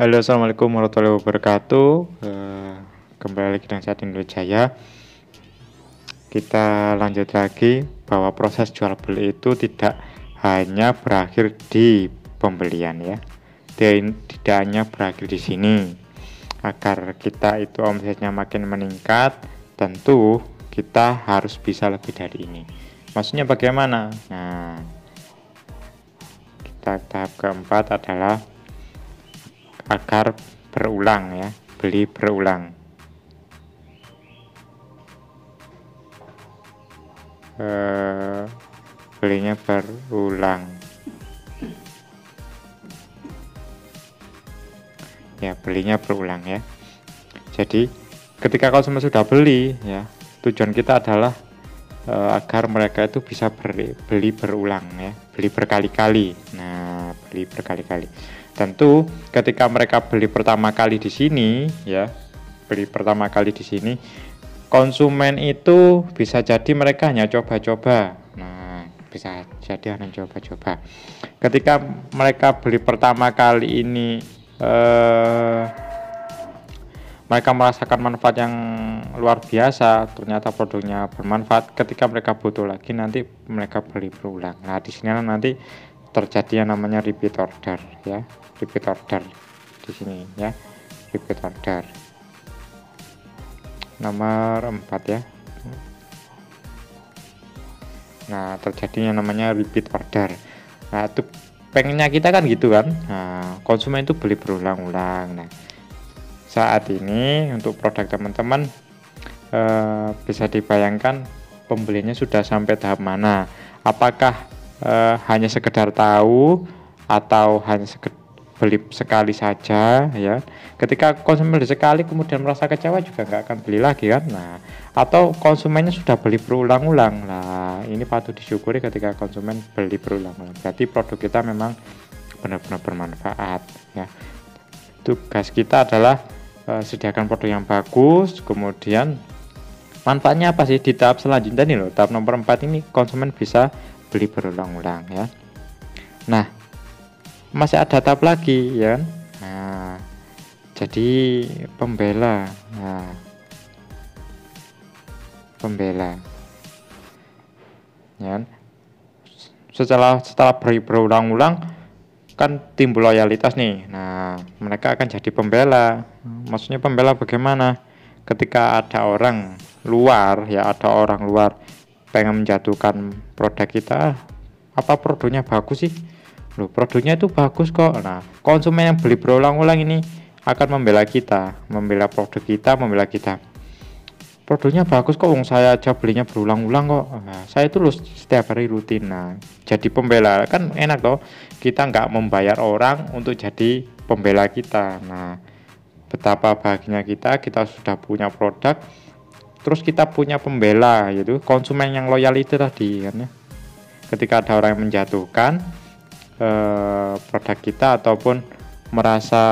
Halo, assalamualaikum warahmatullahi wabarakatuh. Kembali lagi dengan saya Indro Jaya. Kita lanjut lagi bahwa proses jual beli itu tidak hanya berakhir di pembelian ya. Tidak hanya berakhir di sini. Agar kita itu omsetnya makin meningkat, tentu kita harus bisa lebih dari ini. Maksudnya bagaimana? Nah, tahap keempat adalah agar berulang ya, beli berulang. Belinya berulang ya, belinya berulang ya. Jadi ketika konsumen sudah beli ya, tujuan kita adalah agar mereka itu bisa beli berulang ya, beli berkali-kali. Nah, beli berkali-kali. Tentu ketika mereka beli pertama kali di sini ya, beli pertama kali di sini, konsumen itu bisa jadi mereka hanya coba-coba. Nah, bisa jadi hanya coba-coba. Ketika mereka beli pertama kali ini, mereka merasakan manfaat yang luar biasa, ternyata produknya bermanfaat. Ketika mereka butuh lagi, nanti mereka beli berulang. Nah, di sini nanti terjadi yang namanya repeat order ya, repeat order di sini ya, repeat order. Nomor 4 ya. Nah, terjadi yang namanya repeat order. Nah, itu pengennya kita kan gitu kan. Nah, konsumen itu beli berulang-ulang. Nah, saat ini untuk produk teman-teman bisa dibayangkan pembelinya sudah sampai tahap mana. Apakah hanya sekedar tahu atau hanya beli sekali saja ya. Ketika konsumen beli sekali kemudian merasa kecewa juga nggak akan beli lagi kan. Nah, atau konsumennya sudah beli berulang-ulang. Nah, ini patut disyukuri ketika konsumen beli berulang-ulang. Berarti produk kita memang benar-benar bermanfaat ya. Tugas kita adalah sediakan produk yang bagus, kemudian manfaatnya apa sih di tahap selanjutnya nih loh. Tahap nomor 4 ini konsumen bisa beli berulang-ulang ya. Nah, masih ada tahap lagi ya. Nah, jadi pembela. Nah, pembela ya. Setelah beli berulang-ulang kan timbul loyalitas nih. Nah, mereka akan jadi pembela. Maksudnya pembela bagaimana? Ketika ada orang luar ya, ada orang luar pengen menjatuhkan produk kita, apa produknya bagus sih? Loh, produknya itu bagus kok. Nah, konsumen yang beli berulang-ulang ini akan membela kita, membela produk kita, membela kita. Produknya bagus kok, wong saya aja belinya berulang-ulang kok. Nah, saya itu setiap hari rutin. Nah, jadi pembela kan enak toh. Kita nggak membayar orang untuk jadi pembela kita. Nah, betapa bahagianya kita sudah punya produk, terus kita punya pembela, yaitu konsumen yang loyal itu tadi kan ya. Ketika ada orang yang menjatuhkan produk kita ataupun merasa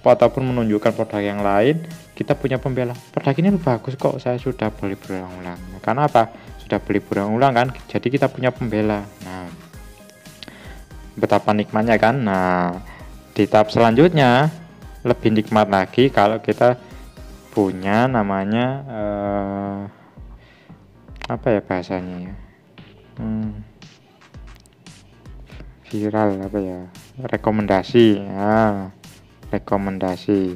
ataupun menunjukkan produk yang lain, kita punya pembela. Produk ini bagus kok, saya sudah beli berulang-ulang. Nah, karena apa? Sudah beli berulang-ulang kan, jadi kita punya pembela. Nah, betapa nikmatnya kan. Nah, di tahap selanjutnya lebih nikmat lagi kalau kita punya namanya apa ya bahasanya ya, viral apa ya, rekomendasi ya, rekomendasi.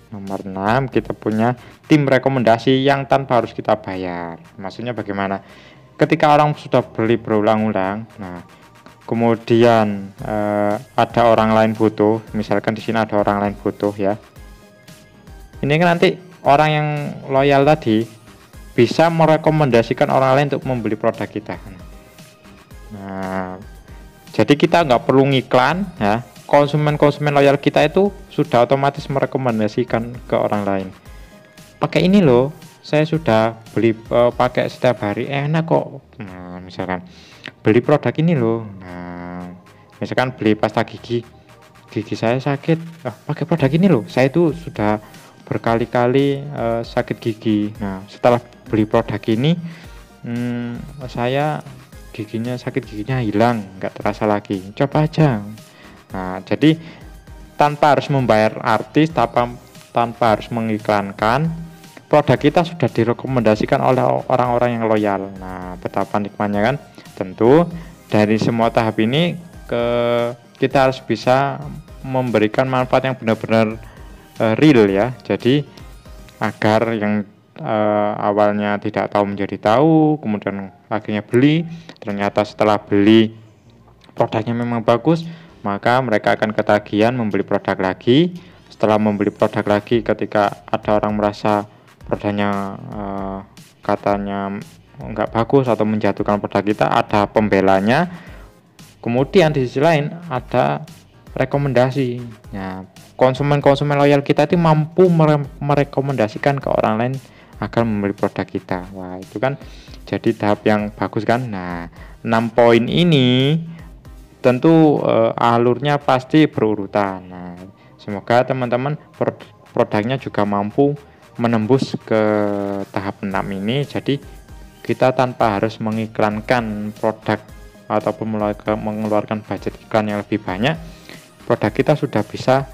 Nomor 6 kita punya tim rekomendasi yang tanpa harus kita bayar. Maksudnya bagaimana? Ketika orang sudah beli berulang-ulang, nah kemudian ada orang lain butuh, misalkan di sini ada orang lain butuh ya. Ini kan nanti orang yang loyal tadi bisa merekomendasikan orang lain untuk membeli produk kita. Nah, jadi kita nggak perlu ngiklan ya. Konsumen loyal kita itu sudah otomatis merekomendasikan ke orang lain. Pakai ini loh, saya sudah beli pakai setiap hari, enak kok. Nah, misalkan beli produk ini loh. Nah, misalkan beli pasta gigi saya sakit, pakai produk ini loh. Saya itu sudah berkali-kali sakit gigi. Nah, setelah beli produk ini, saya sakit giginya hilang, nggak terasa lagi. Coba aja. Nah, jadi tanpa harus membayar artis, tanpa harus mengiklankan, produk kita sudah direkomendasikan oleh orang-orang yang loyal. Nah, betapa nikmatnya kan? Tentu dari semua tahap ini kita harus bisa memberikan manfaat yang benar-benar real ya. Jadi agar yang awalnya tidak tahu menjadi tahu, kemudian akhirnya beli, ternyata setelah beli produknya memang bagus, maka mereka akan ketagihan membeli produk lagi. Setelah membeli produk lagi, ketika ada orang merasa produknya katanya enggak bagus atau menjatuhkan produk kita, ada pembelanya. Kemudian di sisi lain ada rekomendasi. Nah, konsumen loyal kita itu mampu merekomendasikan ke orang lain agar membeli produk kita. Wah, itu kan jadi tahap yang bagus kan. Nah, 6 poin ini tentu alurnya pasti berurutan. Nah, semoga teman-teman produknya juga mampu menembus ke tahap 6 ini. Jadi kita tanpa harus mengiklankan produk ataupun mengeluarkan budget iklan yang lebih banyak, produk kita sudah bisa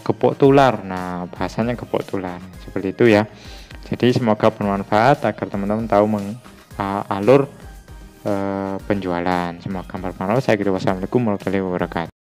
gepuk tular. Nah, bahasanya gepuk tular seperti itu ya. Jadi semoga bermanfaat agar teman-teman tahu alur penjualan. Semoga bermanfaat. Saya kira wassalamualaikum warahmatullahi wabarakatuh.